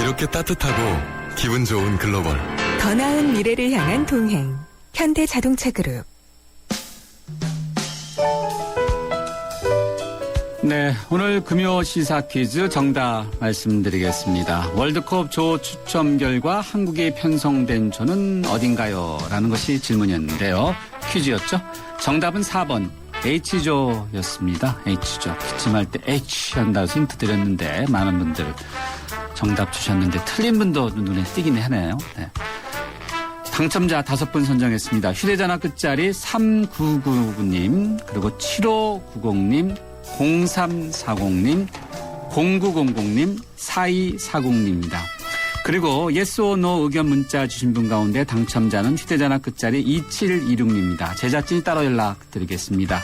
이렇게 따뜻하고 기분 좋은 글로벌. 더 나은 미래를 향한 동행. 현대자동차그룹. 네, 오늘 금요 시사 퀴즈 정답 말씀드리겠습니다. 월드컵 조 추첨 결과 한국이 편성된 조는 어딘가요? 라는 것이 질문이었는데요. 퀴즈였죠. 정답은 4번 H조였습니다. H조. 기침할 때 H 한다고 힌트 드렸는데 많은 분들 정답 주셨는데 틀린 분도 눈에 띄긴 하네요. 네. 당첨자 5분 선정했습니다. 휴대전화 끝자리 3999님, 그리고 7590님, 0340님, 0900님, 4240님입니다. 그리고 yes or no 의견 문자 주신 분 가운데 당첨자는 휴대전화 끝자리 2726님입니다. 제작진이 따로 연락드리겠습니다.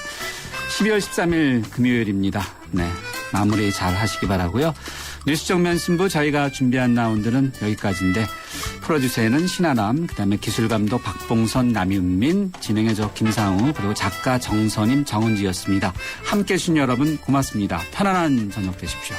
12월 13일 금요일입니다. 네, 마무리 잘 하시기 바라고요. 뉴스 정면 승부 저희가 준비한 라운드는 여기까지인데 프로듀서에는 신하남, 그다음에 기술감독 박봉선, 남윤민, 진행해 저 김상우, 그리고 작가 정선임, 정은지였습니다. 함께해 주신 여러분 고맙습니다. 편안한 저녁 되십시오.